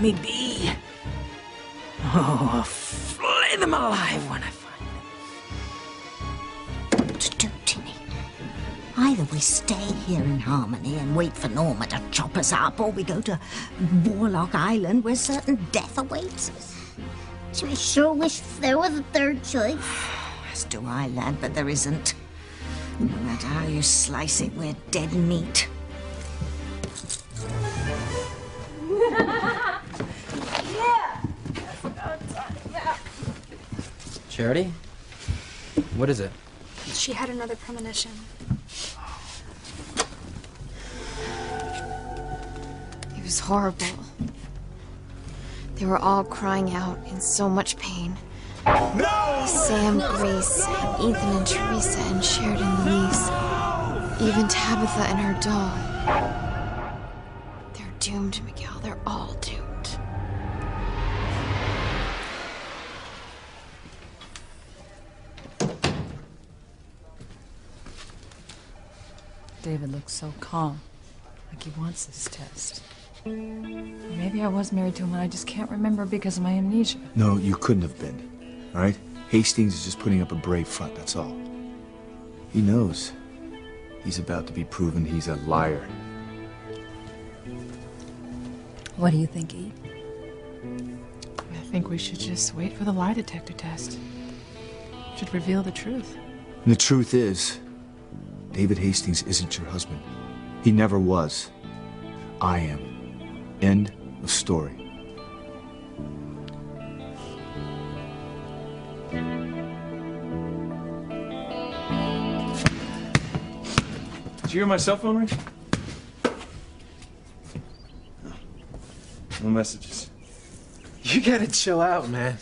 let me be. Oh, I'll flay them alive when I find them. What to do, Timmy? Either we stay here in Harmony and wait for Norma to chop us up, or we go to Warlock Island where certain death awaits us. I sure wish there was a third choice. As do I, lad, but there isn't. No matter how you slice it, we're dead meat. Charity? What is it? She had another premonition. It was horrible. They were all crying out in so much pain. No! Sam, Grace, Ethan, and Teresa, and Sheridan, Louise. Even Tabitha and her doll. They're doomed, Miguel. They're all doomed. David looks so calm, like he wants this test. Maybe I was married to him and I just can't remember because of my amnesia. No, you couldn't have been, all right? Hastings is just putting up a brave front, that's all. He knows. He's about to be proven he's a liar. What do you think, E? I think we should just wait for the lie detector test. It should reveal the truth. And the truth is, David Hastings isn't your husband. He never was. I am. End of story. Did you hear my cell phone ring? No messages. You gotta chill out, man.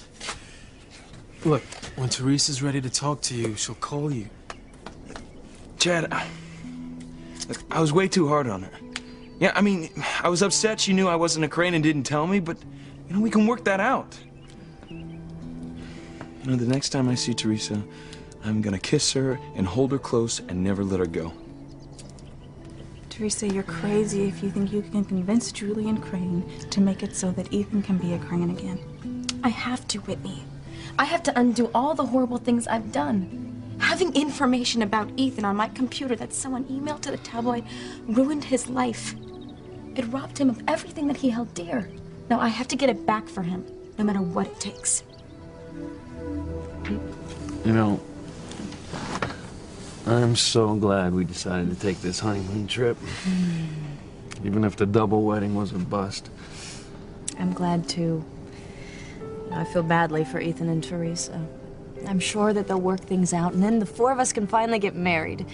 Look, when Teresa's ready to talk to you, she'll call you. Chad, look, I was way too hard on her. Yeah, I mean, I was upset she knew I wasn't a crane and didn't tell me, but, you know, we can work that out. You know, the next time I see Teresa, I'm gonna kiss her and hold her close and never let her go. Teresa, you're crazy if you think you can convince Julian Crane to make it so that Ethan can be a crane again. I have to, Whitney. I have to undo all the horrible things I've done. Having information about Ethan on my computer that someone emailed to the tabloid ruined his life. It robbed him of everything that he held dear. Now I have to get it back for him, no matter what it takes. You know, I'm so glad we decided to take this honeymoon trip. Even if the double wedding was a bust. I'm glad too. I feel badly for Ethan and Teresa. I'm sure that they'll work things out, and then the four of us can finally get married.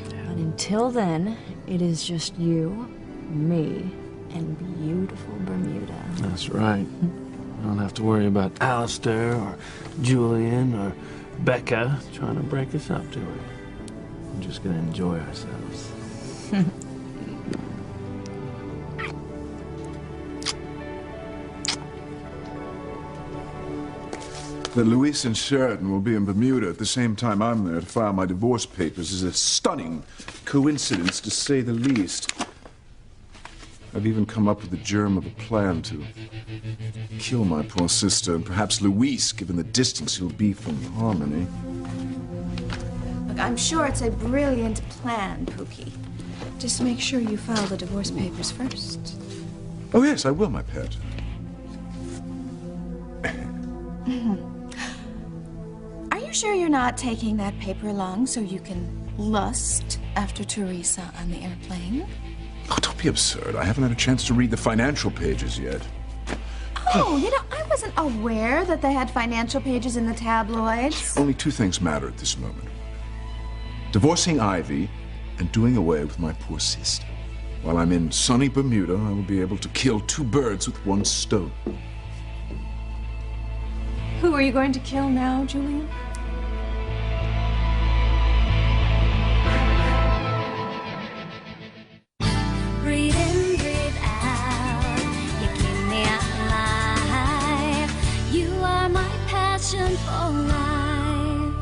But until then, it is just you, me, and beautiful Bermuda. That's right. I don't have to worry about Alistair or Julian or Becca trying to break us up to it. We're just gonna enjoy ourselves. That Louise and Sheridan will be in Bermuda at the same time I'm there to file my divorce papers is a stunning coincidence, to say the least. I've even come up with the germ of a plan to kill my poor sister, and perhaps Louise, given the distance he'll be from Harmony. Look, I'm sure it's a brilliant plan, Pookie. Just make sure you file the divorce papers first. Oh, yes, I will, my pet. Are you sure you're not taking that paper along so you can lust after Teresa on the airplane? Oh, don't be absurd. I haven't had a chance to read the financial pages yet. Oh, you know, I wasn't aware that they had financial pages in the tabloids. Only two things matter at this moment. Divorcing Ivy and doing away with my poor sister. While I'm in sunny Bermuda, I will be able to kill two birds with one stone. Who are you going to kill now, Julian? Breathe in, breathe out. You keep me alive. You are my passion for life.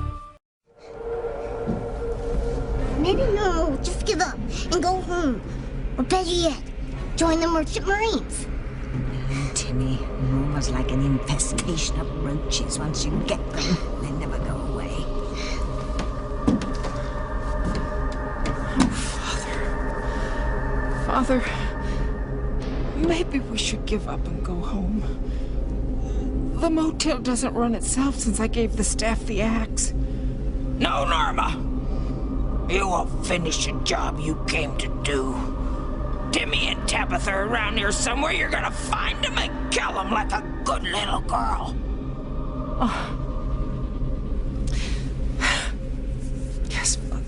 Maybe no, just give up and go home. Or better yet, join the Merchant Marines. Timmy. Rumors like an infestation of roaches. Once you get them, they never go away. Father, maybe we should give up and go home. The motel doesn't run itself since I gave the staff the axe. No, Norma. You will finish a job you came to do. Timmy and Tabitha are around here somewhere. You're gonna find them and kill them like a good little girl. Oh. Yes, Mother.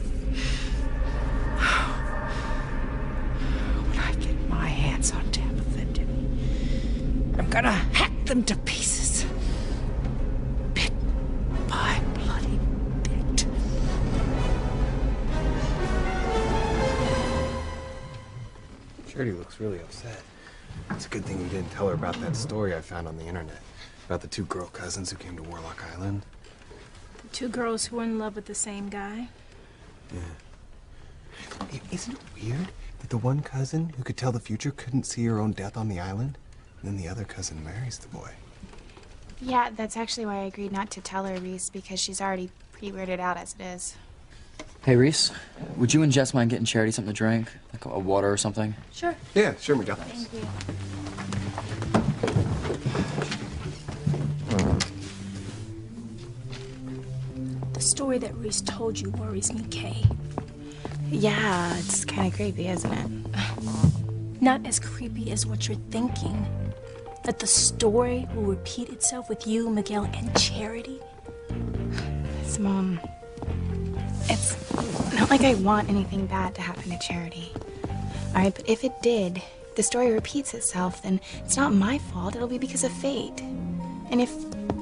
When I get my hands on Tabitha and Timmy, I'm gonna hack them to pieces. Bit by bloody bit. Charity looks really upset. It's a good thing you didn't tell her about that story I found on the internet. About the 2 girl cousins who came to Warlock Island. The 2 girls who were in love with the same guy. Yeah. Isn't it weird that the one cousin who could tell the future couldn't see her own death on the island? And then the other cousin marries the boy. Yeah, that's actually why I agreed not to tell her, Reese, because she's already pretty weirded out as it is. Hey, Reese, would you and Jess mind getting Charity something to drink? Like a water or something? Sure. Yeah, sure, Miguel. Thank you. The story that Reese told you worries me, Kay. Yeah, it's kind of creepy, isn't it? Not as creepy as what you're thinking. That the story will repeat itself with you, Miguel, and Charity. It's Mom. It's not like I want anything bad to happen to Charity. All right, but if it did, the story repeats itself, then it's not my fault. It'll be because of fate. And if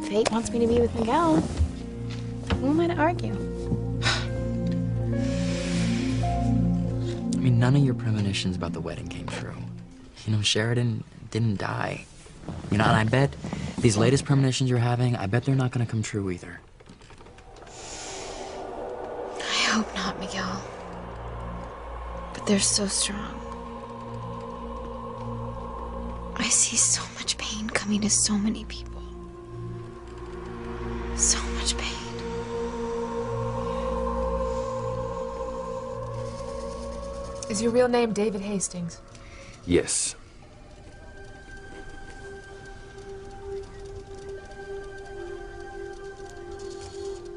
fate wants me to be with Miguel, who am I to argue? I mean, none of your premonitions about the wedding came true. You know, Sheridan didn't die. You know, and I bet these latest premonitions you're having, I bet they're not gonna come true either. I hope not, Miguel. But they're so strong. I see so much pain coming to so many people. So much pain. Is your real name David Hastings? Yes.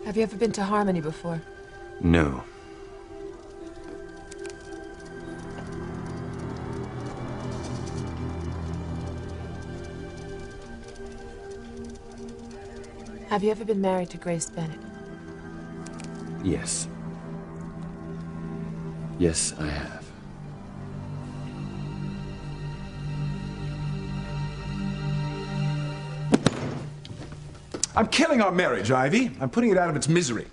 Have you ever been to Harmony before? No. Have you ever been married to Grace Bennett? Yes. Yes, I have. I'm killing our marriage, Ivy. I'm putting it out of its misery.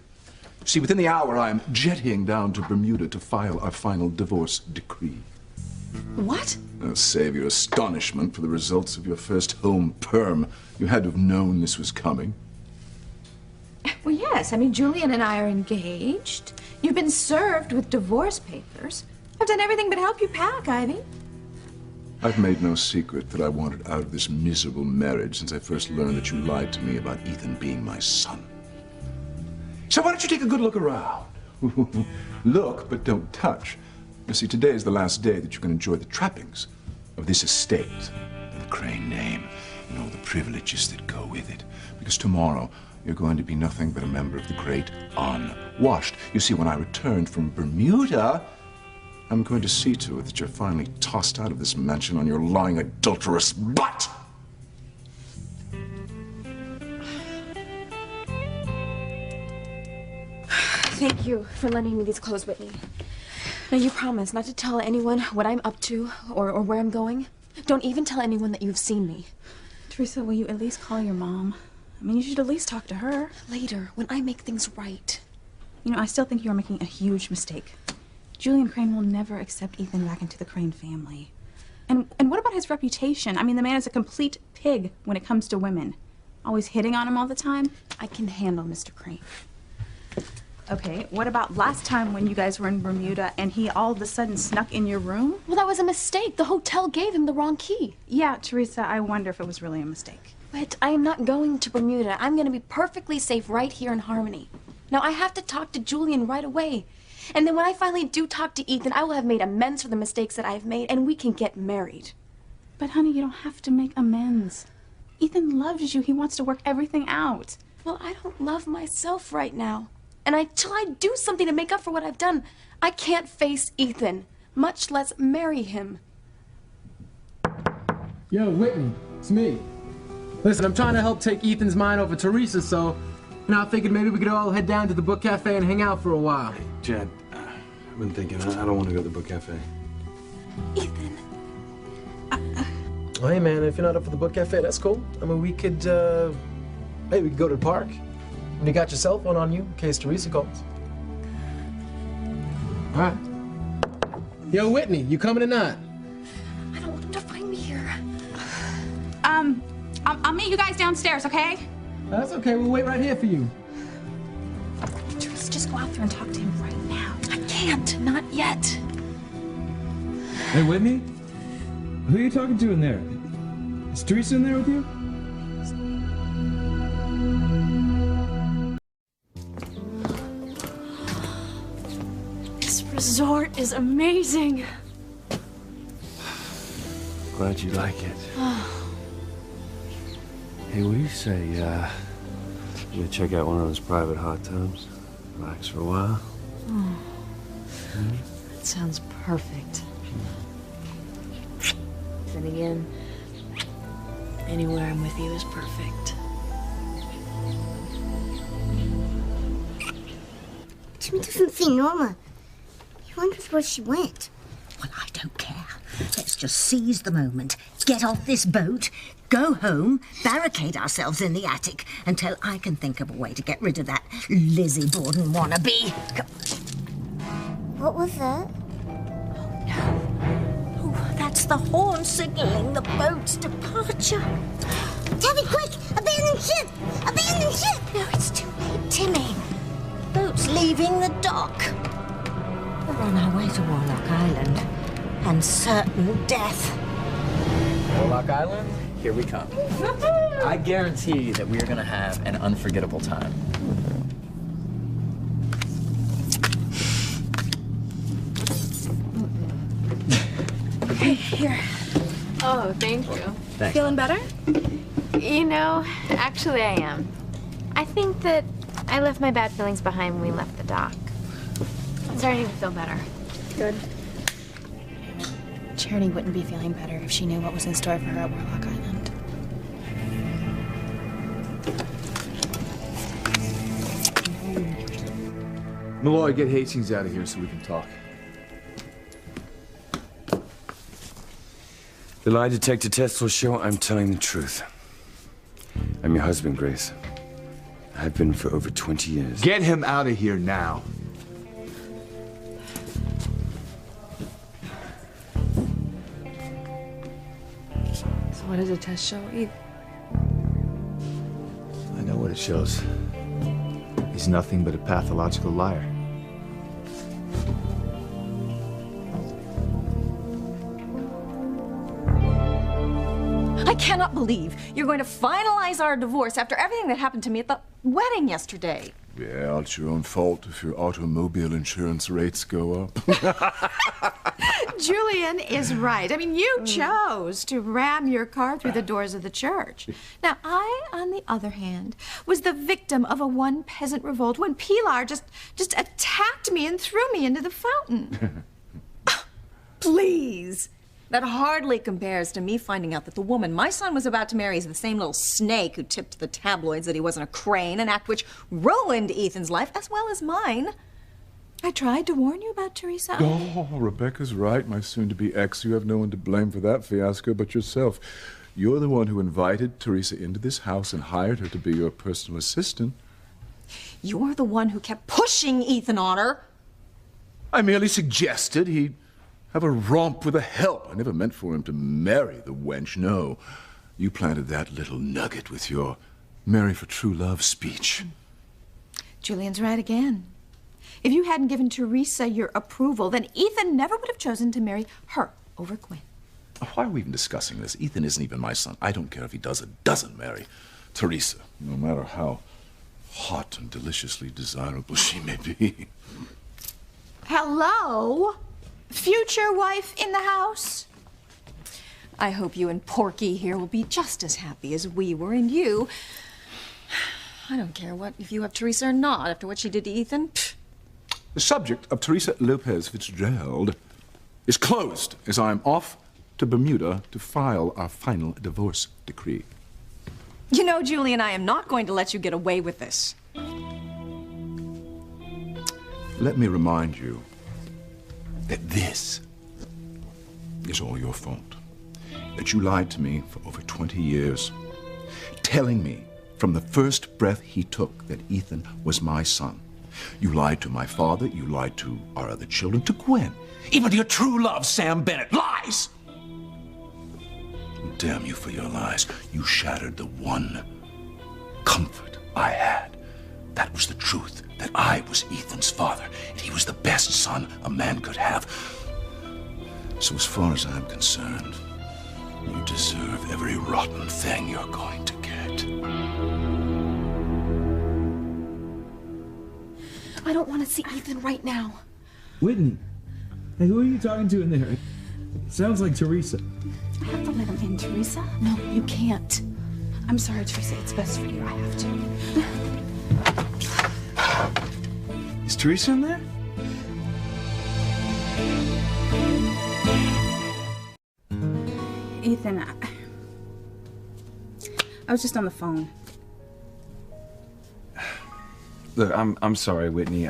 See, within the hour, I am jetting down to Bermuda to file our final divorce decree. What? Save your astonishment for the results of your first home perm. You had to have known this was coming. Well, yes. I mean, Julian and I are engaged. You've been served with divorce papers. I've done everything but help you pack, Ivy. I've made no secret that I wanted out of this miserable marriage since I first learned that you lied to me about Ethan being my son. So why don't you take a good look around? Look, but don't touch. You see, today is the last day that you can enjoy the trappings of this estate, the Crane name, and all the privileges that go with it. Because tomorrow, you're going to be nothing but a member of the great unwashed. You see, when I returned from Bermuda, I'm going to see to it that you're finally tossed out of this mansion on your lying, adulterous butt! Thank you for lending me these clothes, Whitney. Now, you promise not to tell anyone what I'm up to or where I'm going? Don't even tell anyone that you've seen me. Teresa, will you at least call your mom? I mean, you should at least talk to her. Later, when I make things right. You know, I still think you're making a huge mistake. Julian Crane will never accept Ethan back into the Crane family. And what about his reputation? I mean, the man is a complete pig when it comes to women. Always hitting on him all the time. I can handle Mr. Crane. Okay, what about last time when you guys were in Bermuda and he all of a sudden snuck in your room? Well, that was a mistake. The hotel gave him the wrong key. Yeah, Teresa, I wonder if it was really a mistake. But I am not going to Bermuda. I'm going to be perfectly safe right here in Harmony. Now, I have to talk to Julian right away. And then when I finally do talk to Ethan, I will have made amends for the mistakes that I've made, and we can get married. But honey, you don't have to make amends. Ethan loves you. He wants to work everything out. Well, I don't love myself right now. And until I do something to make up for what I've done, I can't face Ethan, much less marry him. Yo, Whitney, it's me. Listen, I'm trying to help take Ethan's mind over Teresa, so, I figured maybe we could all head down to the book cafe and hang out for a while. Hey, Chad, I've been thinking, I don't want to go to the book cafe. Ethan. Well, hey, man, if you're not up for the book cafe, that's cool. I mean, we could, hey, we could go to the park. And you got your cell phone on you in case Teresa calls. All right. Yo, Whitney, you coming or not? I don't want them to find me here. I'll meet you guys downstairs, okay? That's okay. We'll wait right here for you. Teresa, just go out there and talk to him right now. I can't. Not yet. Hey, Whitney? Who are you talking to in there? Is Teresa in there with you? This resort is amazing. Glad you like it. Hey, what do you say, you gonna check out one of those private hot tubs? Relax for a while? That sounds perfect. Then again, anywhere I'm with you is perfect. Jim doesn't see Norma. He wonders where she went. Well, I don't care. Let's just seize the moment, get off this boat, go home, barricade ourselves in the attic until I can think of a way to get rid of that Lizzie Borden wannabe. What was that? Oh, that's the horn signaling the boat's departure. Tabby, quick! Abandon ship! Abandon ship! No, it's too late, Timmy. Boat's leaving the dock. We're on our way to Warlock Island. And certain death. Warlock Island, here we come. I guarantee you that we are going to have an unforgettable time. Okay, here. Oh, thank you. Thanks. Feeling better? You know, actually I am. I think that I left my bad feelings behind when we left the dock. I'm starting to feel better. Good. Charity wouldn't be feeling better if she knew what was in store for her at Warlock Island. Malloy, get Hastings out of here so we can talk. The lie detector test will show I'm telling the truth. I'm your husband, Grace. I've been for over 20 years. Get him out of here now. So what does the test show, Eve? I know what it shows. He's nothing but a pathological liar. I cannot believe you're going to finalize our divorce after everything that happened to me at the wedding yesterday. Yeah, it's your own fault if your automobile insurance rates go up. Julian is right. I mean, you chose to ram your car through the doors of the church. Now, I, on the other hand, was the victim of a one peasant revolt when Pilar just attacked me and threw me into the fountain. Please. That hardly compares to me finding out that the woman my son was about to marry is the same little snake who tipped the tabloids that he wasn't a crane, an act which ruined Ethan's life as well as mine. I tried to warn you about Teresa. Oh, Rebecca's right, my soon-to-be ex. You have no one to blame for that fiasco but yourself. You're the one who invited Teresa into this house and hired her to be your personal assistant. You're the one who kept pushing Ethan on her. I merely suggested he have a romp with a help. I never meant for him to marry the wench, no. You planted that little nugget with your marry for true love speech. Julian's right again. If you hadn't given Teresa your approval, then Ethan never would have chosen to marry her over Gwen. Why are we even discussing this? Ethan isn't even my son. I don't care if he does or doesn't marry Teresa, no matter how hot and deliciously desirable she may be. Hello? Future wife in the house? I hope you and Porky here will be just as happy as we were, and you... I don't care if you have Teresa or not after what she did to Ethan. Pfft. The subject of Teresa Lopez Fitzgerald is closed, as I am off to Bermuda to file our final divorce decree. You know, Julian, I am not going to let you get away with this. Let me remind you that this is all your fault. That you lied to me for over 20 years, telling me from the first breath he took that Ethan was my son. You lied to my father, you lied to our other children, to Gwen, even to your true love, Sam Bennett. Lies! Damn you for your lies. You shattered the one comfort I had. That was the truth, that I was Ethan's father, and he was the best son a man could have. So as far as I'm concerned, you deserve every rotten thing you're going to get. I don't want to see Ethan right now. Whitney, hey, who are you talking to in there? It sounds like Teresa. I have to let him in, Teresa. No, you can't. I'm sorry, Teresa. It's best for you. I have to. Is Teresa in there? Ethan, I was just on the phone. Look, I'm sorry, Whitney.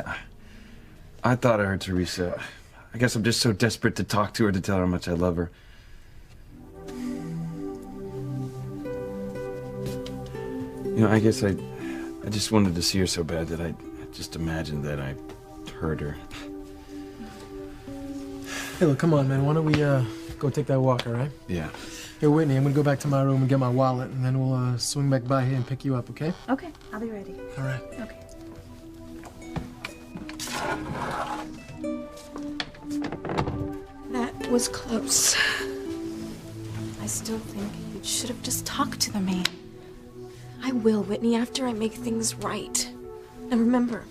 I thought I heard Teresa. I guess I'm just so desperate to talk to her, to tell her how much I love her. You know, I guess I just wanted to see her so bad that I just imagined that I hurt her. Hey, look, come on, man. Why don't we go take that walk, all right? Yeah. Hey, Whitney, I'm gonna go back to my room and get my wallet, and then we'll swing back by here and pick you up, okay? Okay, I'll be ready. All right. Okay. That was close. I still think you should have just talked to the man. I will, Whitney, after I make things right. And remember,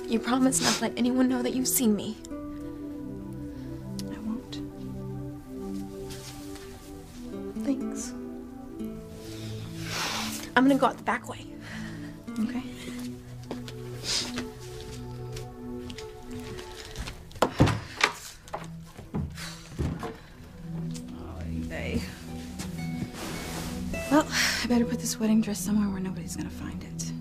you promised not to let anyone know that you've seen me. I won't. Thanks. I'm gonna go out the back way. Okay. Well, I better put this wedding dress somewhere where nobody's gonna find it.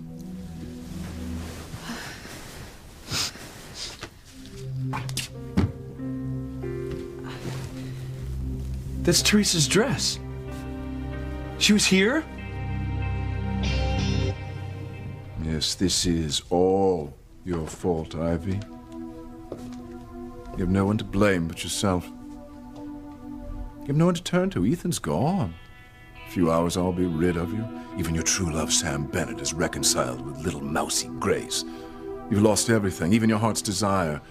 That's Teresa's dress. She was here? Yes, this is all your fault, Ivy. You have no one to blame but yourself. You have no one to turn to. Ethan's gone. A few hours, I'll be rid of you. Even your true love, Sam Bennett, is reconciled with little mousy Grace. You've lost everything, even your heart's desire.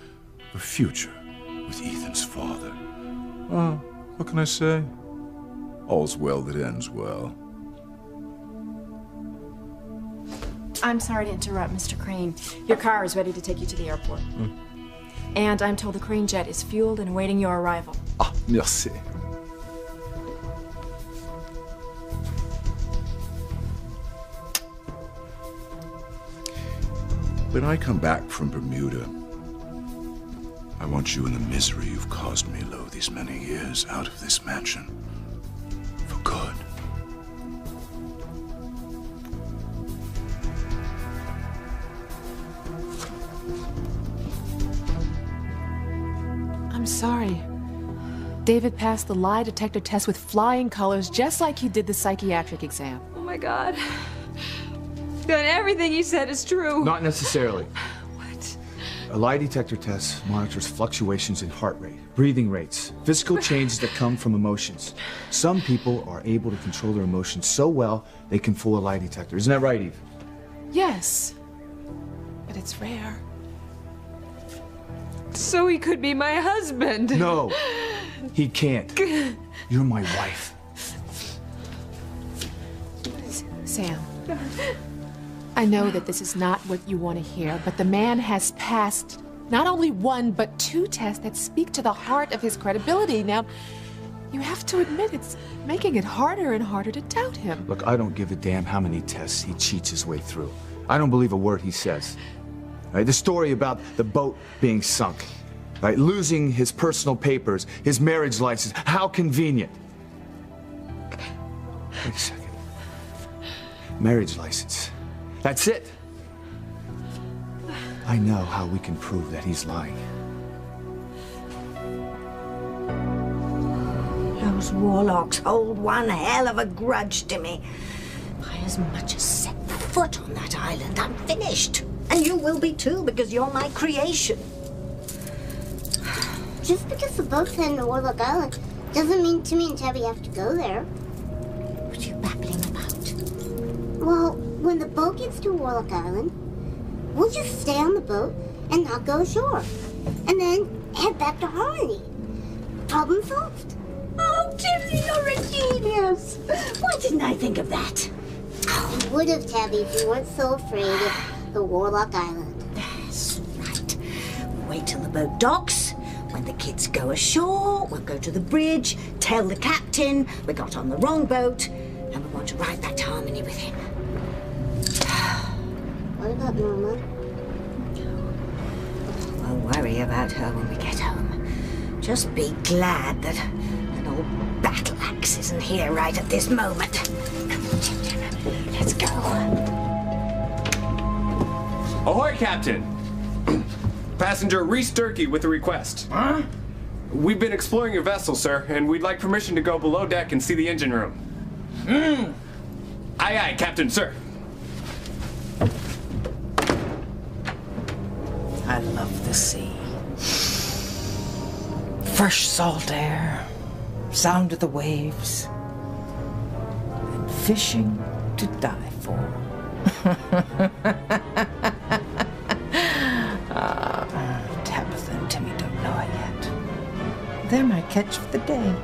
The future with Ethan's father. Oh, what can I say? All's well that ends well. I'm sorry to interrupt, Mr. Crane. Your car is ready to take you to the airport. And I'm told the Crane jet is fueled and awaiting your arrival. Ah, merci. When I come back from Bermuda, I want you and the misery you've caused me, Lo, these many years, out of this mansion. For good. I'm sorry. David passed the lie detector test with flying colors, just like he did the psychiatric exam. Oh my God. Then everything he said is true. Not necessarily. What? A lie detector test monitors fluctuations in heart rate, breathing rates, physical changes that come from emotions. Some people are able to control their emotions so well they can fool a lie detector. Isn't that right, Eve? Yes, but it's rare. So he could be my husband. No, he can't. You're my wife. Sam, I know that this is not what you want to hear, but the man has passed not only one, but 2 tests that speak to the heart of his credibility. Now, you have to admit it's making it harder and harder to doubt him. Look, I don't give a damn how many tests he cheats his way through. I don't believe a word he says. Right? The story about the boat being sunk, right? Losing his personal papers, his marriage license, how convenient. Wait a second. Marriage license. That's it. I know how we can prove that he's lying. Those warlocks hold one hell of a grudge to me. If I as much as set foot on that island, I'm finished. And you will be too, because you're my creation. Just because the boat's heading to Warlock Island doesn't mean Timmy and Tabby have to go there. What are you babbling about? Well, when the boat gets to Warlock Island, we'll just stay on the boat and not go ashore. And then head back to Harmony. Problem solved. Oh, Timmy, you're a genius. Why didn't I think of that? Oh, you would have, Tabby, if you weren't so afraid of the Warlock Island. That's right. Wait till the boat docks. When the kids go ashore, we'll go to the bridge, tell the captain we got on the wrong boat, and we want to ride back to Harmony with him. What about Norma? Won't worry about her when we get home. Just be glad that an old battle axe isn't here right at this moment. Come on, Tim. Let's go. Ahoy, Captain! Passenger Reese Durkee with a request. Huh? We've been exploring your vessel, sir, and we'd like permission to go below deck and see the engine room. Aye, aye, Captain, sir. I love the sea. Fresh salt air, sound of the waves, and fishing to die for. Tabitha and Timmy don't know it yet. They're my catch for the day.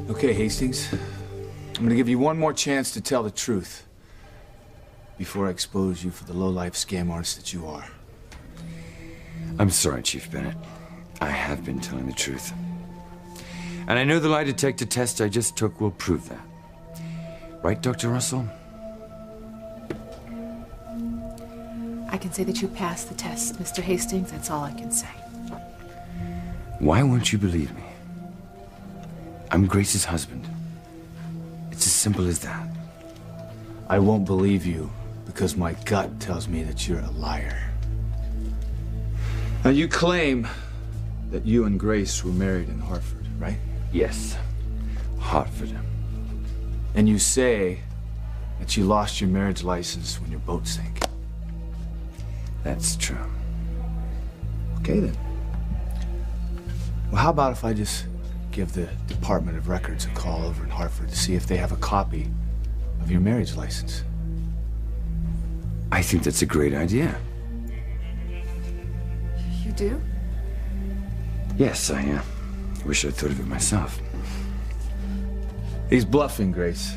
Okay, Hastings. I'm gonna give you one more chance to tell the truth before I expose you for the low-life scam artist that you are. I'm sorry, Chief Bennett. I have been telling the truth. And I know the lie detector test I just took will prove that. Right, Dr. Russell? I can say that you passed the test, Mr. Hastings. That's all I can say. Why won't you believe me? I'm Grace's husband. It's as simple as that. I won't believe you because my gut tells me that you're a liar. Now, you claim that you and Grace were married in Hartford, right? Yes, Hartford. And you say that you lost your marriage license when your boat sank. That's true. Okay, then. Well, how about if I just give the Department of Records a call over in Hartford to see if they have a copy of your marriage license? I think that's a great idea. You do? Yes, I wish I'd thought of it myself. He's bluffing, Grace.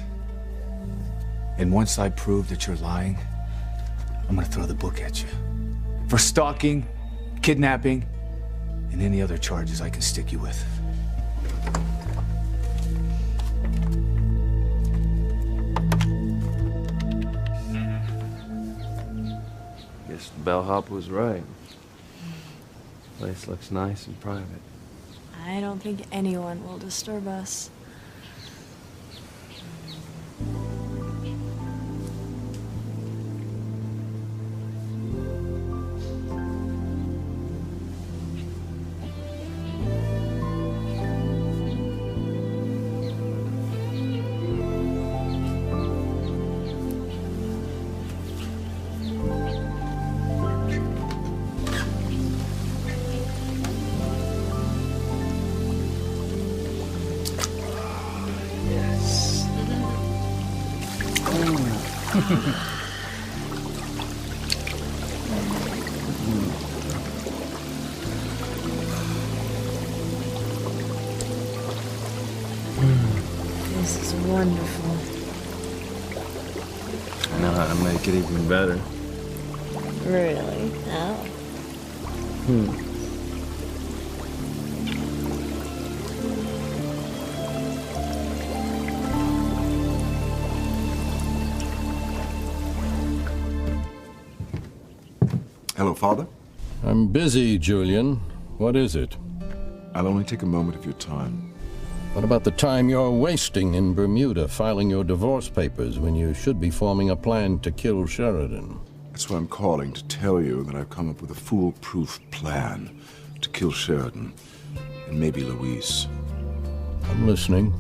And once I prove that you're lying, I'm gonna throw the book at you. For stalking, kidnapping, and any other charges I can stick you with. Guess the bellhop was right. Place looks nice and private. I don't think anyone will disturb us. This is wonderful. I know how to make it even better. Really? Oh. Hello, Father. I'm busy, Julian. What is it? I'll only take a moment of your time. What about the time you're wasting in Bermuda filing your divorce papers when you should be forming a plan to kill Sheridan? That's why I'm calling, to tell you that I've come up with a foolproof plan to kill Sheridan and maybe Luis. I'm listening.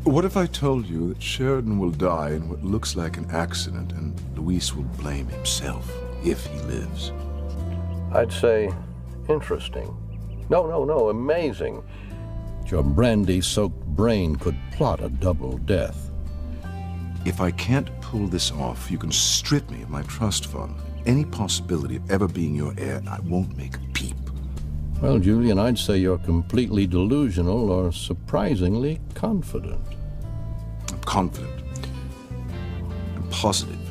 What if I told you that Sheridan will die in what looks like an accident and Luis will blame himself if he lives? I'd say interesting. No, amazing. Your brandy-soaked brain could plot a double death. If I can't pull this off, you can strip me of my trust fund. Any possibility of ever being your heir, I won't make a peep. Well, Julian, I'd say you're completely delusional or surprisingly confident. I'm confident. I'm positive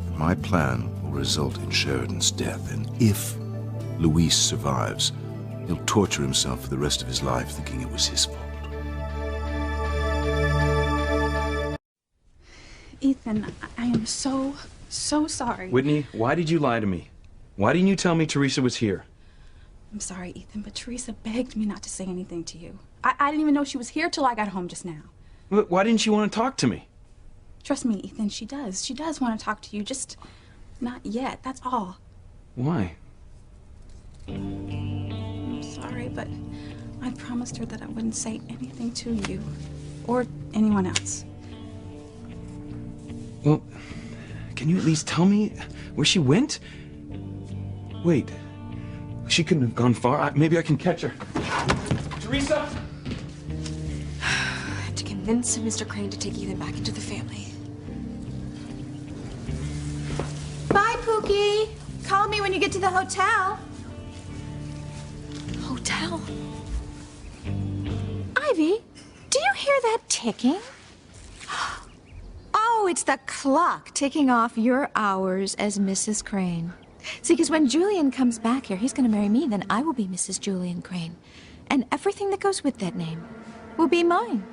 that my plan will result in Sheridan's death, and if Luis survives, he'll torture himself for the rest of his life thinking it was his fault. Ethan, I am so sorry. Whitney, why did you lie to me? Why didn't you tell me Teresa was here? I'm sorry, Ethan, but Teresa begged me not to say anything to you. I didn't even know she was here till I got home just now. Why didn't you want to talk to me? Trust me, Ethan, she does. She does want to talk to you, just not yet, that's all. Why? I'm sorry, but I promised her that I wouldn't say anything to you or anyone else. Well, can you at least tell me where she went? Wait, she couldn't have gone far. Maybe I can catch her. Teresa! To convince Mr. Crane to take Ethan back into the family. Bye, Pookie. Call me when you get to the hotel. Hotel? Ivy, do you hear that ticking? Oh, it's the clock ticking off your hours as Mrs. Crane. See, because when Julian comes back here, he's going to marry me, then I will be Mrs. Julian Crane. And everything that goes with that name will be mine.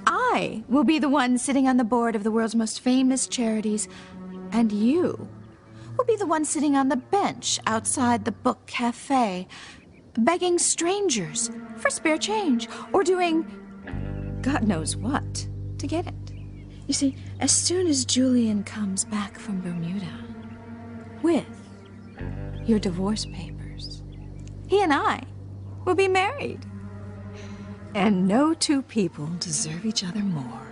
I will be the one sitting on the board of the world's most famous charities, and you will be the one sitting on the bench outside the book cafe, begging strangers for spare change, or doing God knows what to get it. You see, as soon as Julian comes back from Bermuda with your divorce papers, he and I will be married. And no two people deserve each other more.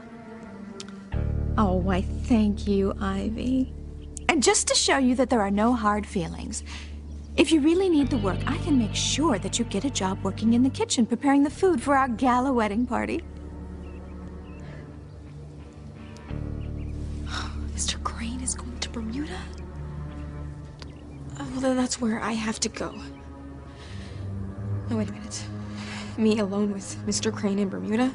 Oh, why, thank you, Ivy. And just to show you that there are no hard feelings, if you really need the work, I can make sure that you get a job working in the kitchen, preparing the food for our gala wedding party. Mr. Crane is going to Bermuda? Oh, well, then that's where I have to go. Oh, wait a minute. Me alone with Mr. Crane in Bermuda?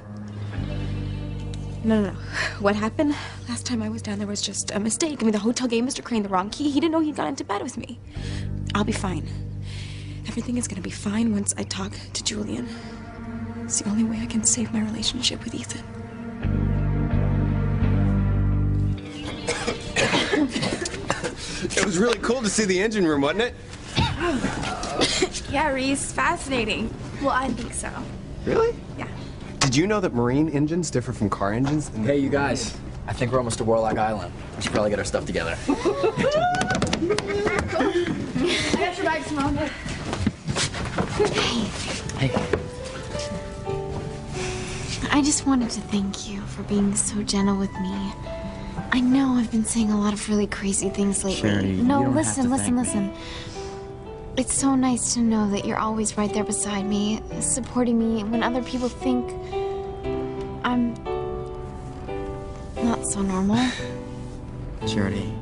No. What happened? Last time I was down there was just a mistake. I mean, the hotel gave Mr. Crane the wrong key. He didn't know he'd got into bed with me. I'll be fine. Everything is gonna be fine once I talk to Julian. It's the only way I can save my relationship with Ethan. It was really cool to see the engine room, wasn't it? Yeah, Reese, fascinating. Well, I think so. Really? Yeah. Did you know that marine engines differ from car engines? Hey, you guys. I think we're almost to Warlock Island. We should probably get our stuff together. I got your bag, Simone. Hey. I just wanted to thank you for being so gentle with me. I know I've been saying a lot of really crazy things lately. Charity, no, you don't listen. have to thank Listen. It's so nice to know that you're always right there beside me, supporting me when other people think I'm not so normal. Charity,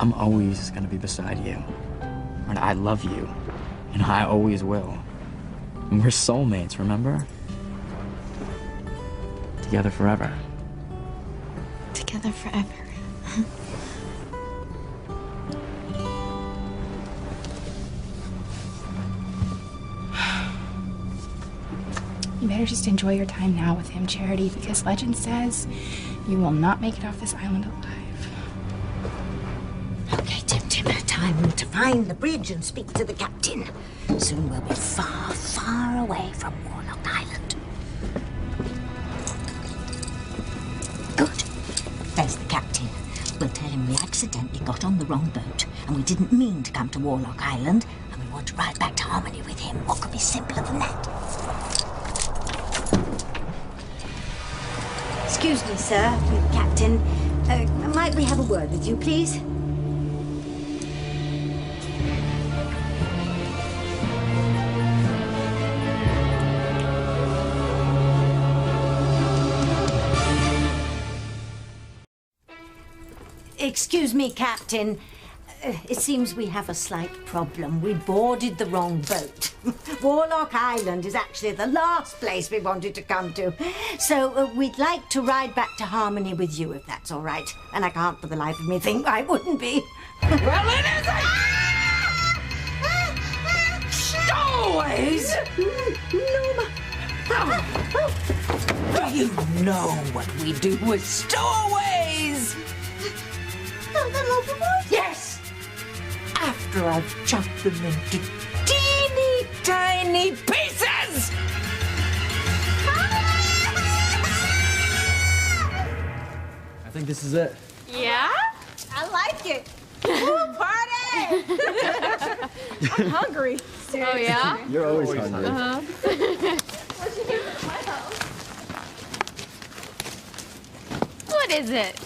I'm always gonna be beside you. And I love you. And I always will. And we're soulmates, remember? Together forever. Together forever. You better just enjoy your time now with him, Charity, because legend says you will not make it off this island alive. Okay, Tim, time to find the bridge and speak to the captain. Soon we'll be far, far away from Warlock Island. Good. There's the captain. We'll tell him we accidentally got on the wrong boat, and we didn't mean to come to Warlock Island, and we want to ride back to Harmony with him. What could be simpler than that? Excuse me, sir, Captain. Might we have a word with you, please? Excuse me, Captain. It seems we have a slight problem. We boarded the wrong boat. Warlock Island is actually the last place we wanted to come to. So we'd like to ride back to Harmony with you, if that's all right. And I can't for the life of me think why it wouldn't be. Well, it isn't! Stowaways! Norma! You know what we do with stowaways! Yes! After I've chopped them into teeny tiny pieces! I think this is it. Yeah? I like it. Woo, party! I'm hungry. Oh, yeah? You're always hungry. What is it?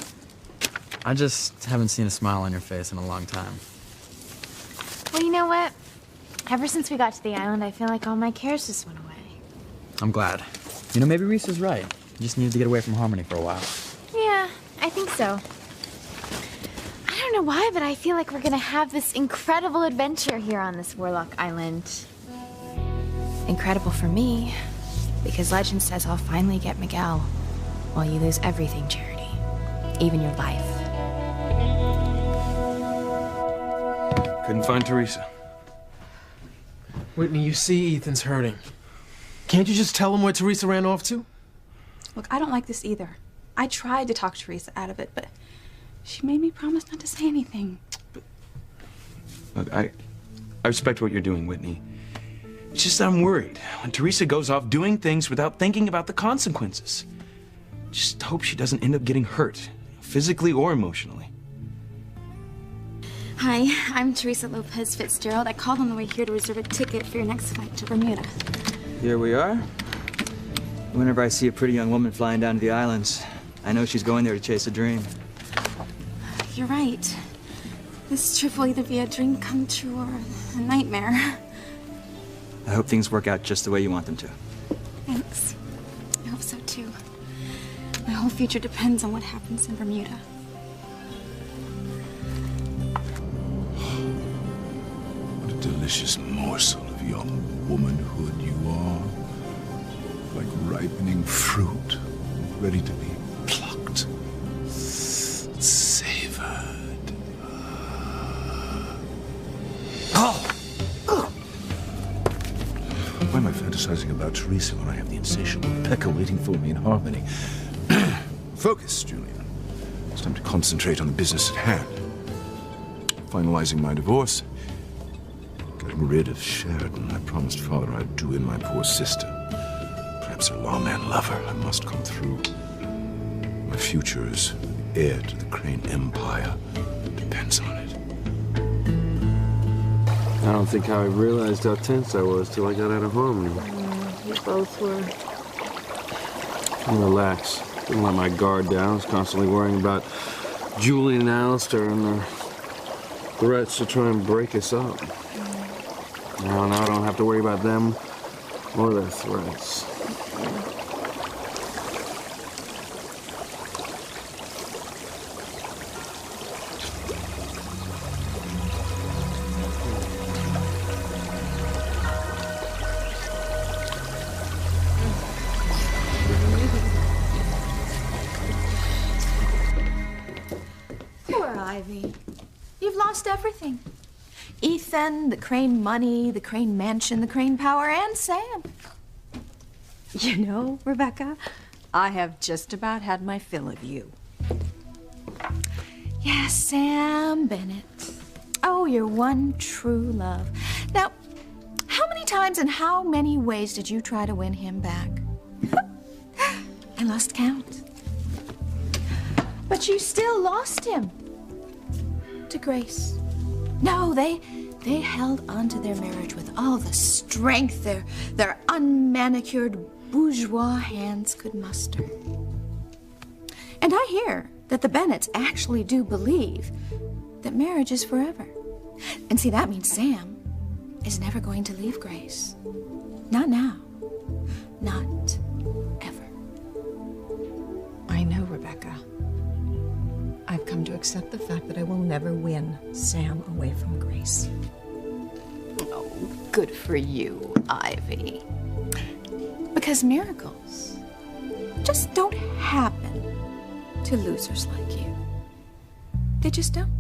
I just haven't seen a smile on your face in a long time. Well, you know what? Ever since we got to the island, I feel like all my cares just went away. I'm glad. You know, maybe Reese's right. You just needed to get away from Harmony for a while. Yeah, I think so. I don't know why, but I feel like we're gonna have this incredible adventure here on this Warlock Island. Incredible for me, because legend says I'll finally get Miguel, while you lose everything, Charity. Even your life. Couldn't find Teresa. Whitney, you see Ethan's hurting. Can't you just tell him where Teresa ran off to? Look, I don't like this either. I tried to talk Teresa out of it, but she made me promise not to say anything. Look, I respect what you're doing, Whitney. It's just that I'm worried when Teresa goes off doing things without thinking about the consequences. Just hope she doesn't end up getting hurt, physically or emotionally. Hi, I'm Teresa Lopez Fitzgerald. I called on the way here to reserve a ticket for your next flight to Bermuda. Here we are. Whenever I see a pretty young woman flying down to the islands, I know she's going there to chase a dream. You're right. This trip will either be a dream come true or a nightmare. I hope things work out just the way you want them to. Thanks. I hope so too. My whole future depends on what happens in Bermuda. What a delicious morsel of young womanhood you are. Like ripening fruit, ready to be plucked, savored. Oh! Why am I fantasizing about Teresa when I have the insatiable Becca waiting for me in Harmony? Focus, Julian. It's time to concentrate on the business at hand. Finalizing my divorce. Getting rid of Sheridan. I promised Father I'd do in my poor sister. Perhaps her lawman lover. I must come through. My future as heir to the Crane Empire depends on it. I don't think I realized how tense I was till I got out of Harmony. We both were. Relax. Didn't let my guard down. I was constantly worrying about Julian and Alistair and their threats to try and break us up. Now I don't have to worry about them or their threats. Ivy. You've lost everything. Ethan, the Crane money, the Crane mansion, the Crane power, and Sam. You know, Rebecca, I have just about had my fill of you. Yes, Sam Bennett. Oh, your one true love. Now, how many times and how many ways did you try to win him back? I lost count. But you still lost him. To Grace. No, they held on to their marriage with all the strength their unmanicured bourgeois hands could muster. And I hear that the Bennetts actually do believe that marriage is forever. And see, that means Sam is never going to leave Grace. Not now. Not ever. I know, Rebecca. I've come to accept the fact that I will never win Sam away from Grace. Oh, good for you, Ivy. Because miracles just don't happen to losers like you. They just don't.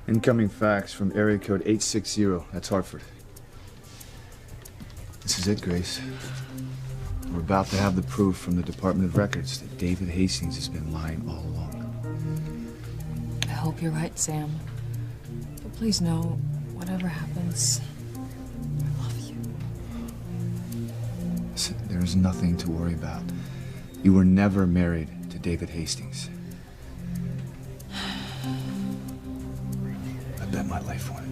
Incoming fax from area code 860. That's Hartford. This is it, Grace. We're about to have the proof from the Department of Records that David Hastings has been lying all along. I hope you're right, Sam. But please know, whatever happens, I love you. Listen, there's nothing to worry about. You were never married to David Hastings. I bet my life on it.